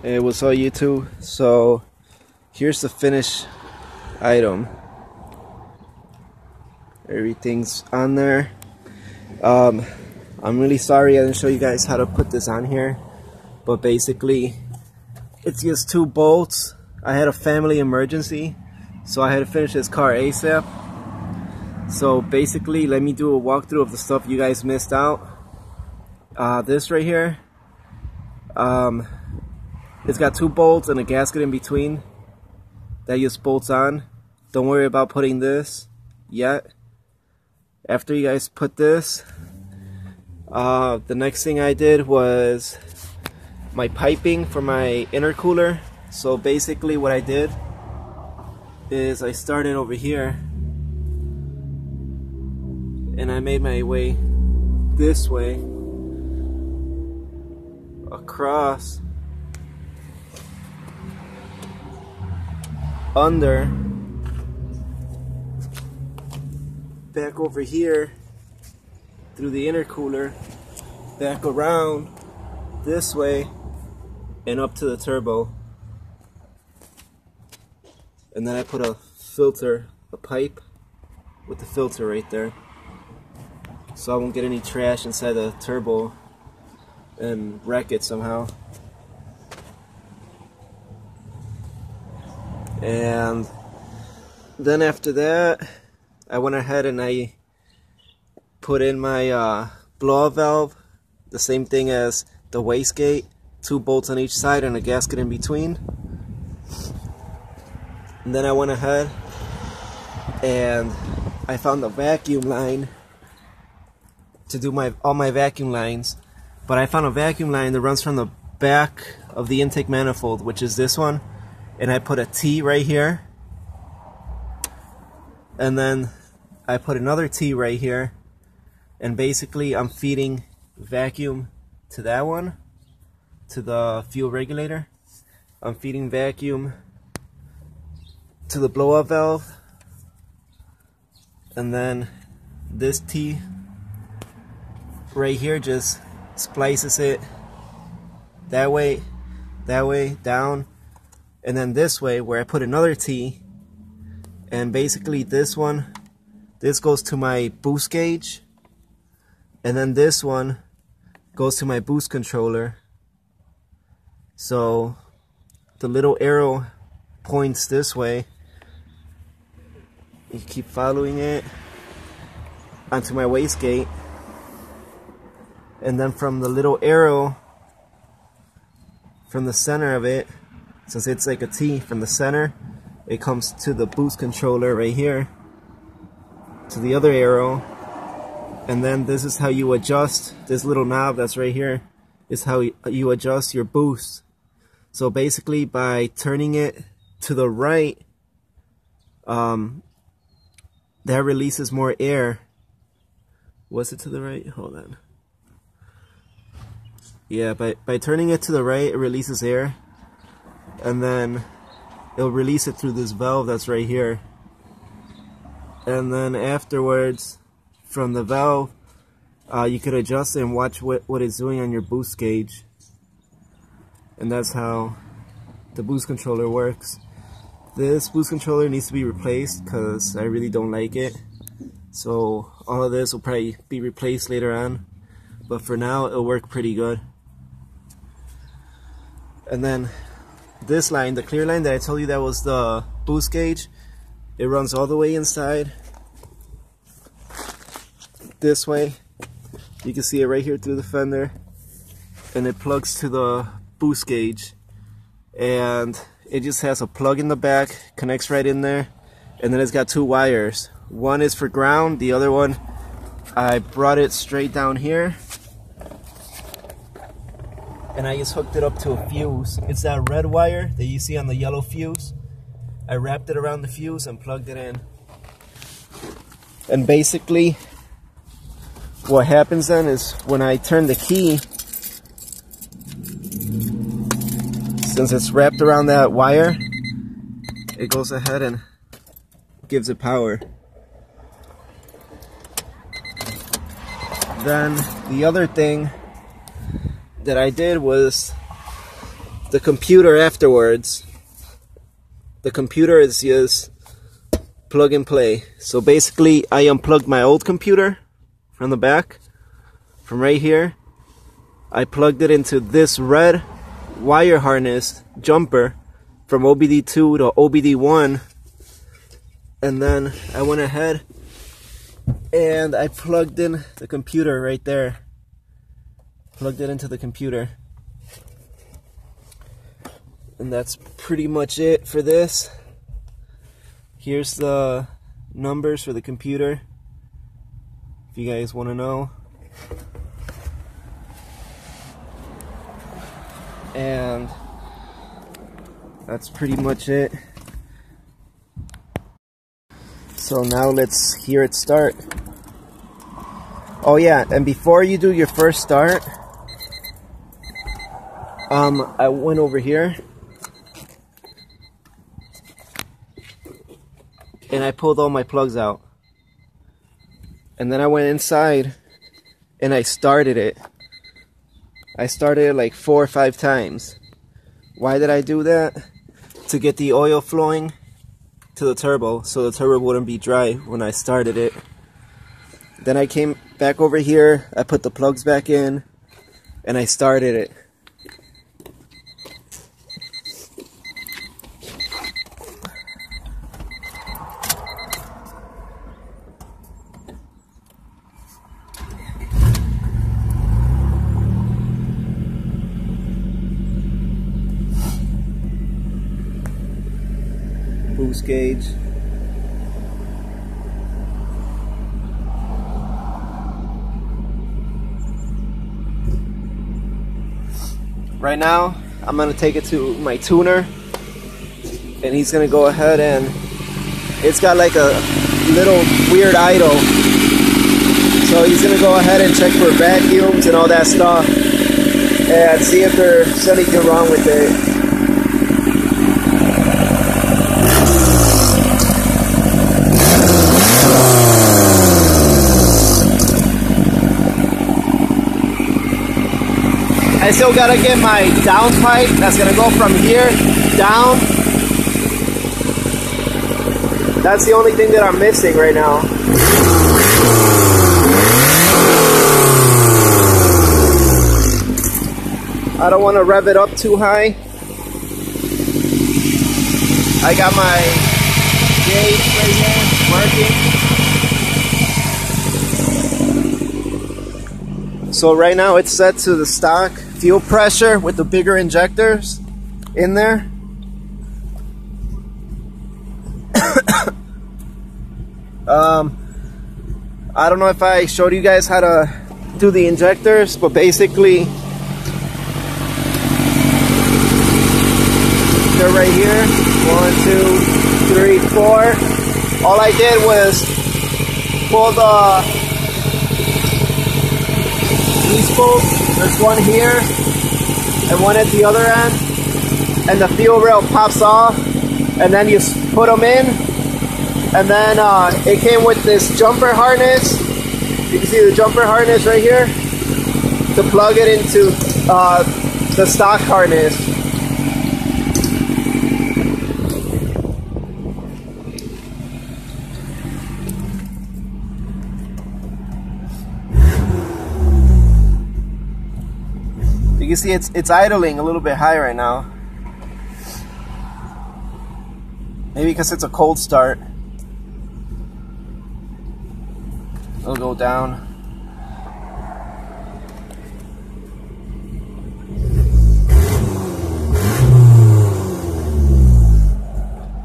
Hey, what's up YouTube? So here's the finished item. Everything's on there. I'm really sorry I didn't show you guys how to put this on here, but basically it's just 2 bolts. I had a family emergency, so I had to finish this car ASAP. So basically, let me do a walkthrough of the stuff you guys missed out. This right here, it's got 2 bolts and a gasket in between that just bolts on. Don't worry about putting this yet. After you guys put this, the next thing I did was my piping for my intercooler. So basically what I did is I started over here and I made my way this way across, under, back over here through the intercooler, back around this way and up to the turbo. And then I put a filter, a pipe with the filter right there, so I won't get any trash inside the turbo and wreck it somehow. And then after that, I went ahead and I put in my blow-off valve, the same thing as the wastegate, 2 bolts on each side and a gasket in between. And then I went ahead and I found the vacuum line to do all my vacuum lines. But I found a vacuum line that runs from the back of the intake manifold, which is this one, and I put a T right here, and then I put another T right here, and basically I'm feeding vacuum to that one, to the fuel regulator. I'm feeding vacuum to the blow-off valve, and then this T right here just splices it that way, down, and then this way where I put another T, and basically this goes to my boost gauge, and then this one goes to my boost controller. So the little arrow points this way. You keep following it onto my wastegate, and then from the little arrow from the center of it, since it's like a T from the center, it comes to the boost controller right here, to the other arrow. And then this is how you adjust, this little knob that's right here is how you adjust your boost. So basically by turning it to the right, that releases more air. Was it to the right? Hold on. Yeah, by turning it to the right, it releases air, and then it'll release it through this valve that's right here. And then afterwards, from the valve, you could adjust it and watch what it's doing on your boost gauge. And that's how the boost controller works. This boost controller needs to be replaced because I really don't like it. So all of this will probably be replaced later on, but for now it'll work pretty good. And then this line, the clear line that I told you that was the boost gauge, it runs all the way inside this way. You can see it right here through the fender, and it plugs to the boost gauge, and it just has a plug in the back, connects right in there, and then it's got 2 wires. One is for ground, the other one I brought it straight down here, and I just hooked it up to a fuse. It's that red wire that you see on the yellow fuse. I wrapped it around the fuse and plugged it in. And basically what happens then is when I turn the key, since it's wrapped around that wire, it goes ahead and gives it power. Then the other thing that I did was the computer afterwards. The computer is just plug and play. So basically I unplugged my old computer from the back, from right here. I plugged it into this red wire harness jumper from OBD2 to OBD1, and then I went ahead and I plugged in the computer right there. Plugged it into the computer. And that's pretty much it for this. Here's the numbers for the computer, if you guys want to know. And that's pretty much it. So now let's hear it start. Oh yeah, and before you do your first start, I went over here and I pulled all my plugs out. And then I went inside and I started it. I started it like 4 or 5 times. Why did I do that? To get the oil flowing to the turbo, so the turbo wouldn't be dry when I started it. Then I came back over here, I put the plugs back in, and I started it. Boost gauge. Right now, I'm gonna take it to my tuner, and he's gonna go ahead and it's got like a little weird idle. So he's gonna go ahead and check for vacuums and all that stuff and see if there's anything wrong with it. I still gotta get my down pipe that's gonna go from here down. That's the only thing that I'm missing right now. I don't want to rev it up too high. I got my gauge right here working. So right now it's set to the stock fuel pressure with the bigger injectors in there. I don't know if I showed you guys how to do the injectors, but basically they're right here. 1, 2, 3, 4. All I did was pull the spool. There's one here and one at the other end, and the fuel rail pops off, and then you put them in, and then it came with this jumper harness. You can see the jumper harness right here to plug it into the stock harness. You can see it's idling a little bit high right now. Maybe because it's a cold start. It'll go down.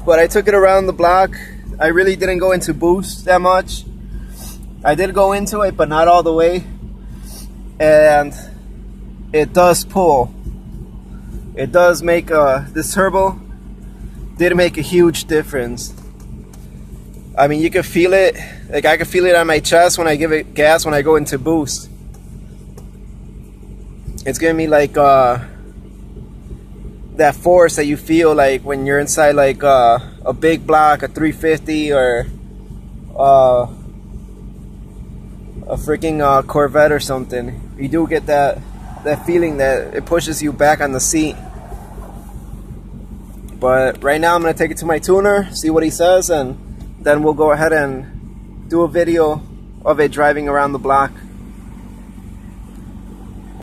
But I took it around the block. I really didn't go into boost that much. I did go into it, but not all the way. And it does pull. It does make this turbo did make a huge difference. I mean, you can feel it. Like, I can feel it on my chest when I give it gas when I go into boost. It's giving me like that force that you feel like when you're inside like a big block, a 350 or a freaking Corvette or something. You do get that feeling that it pushes you back on the seat. But right now I'm going to take it to my tuner, see what he says, and then we'll go ahead and do a video of it driving around the block.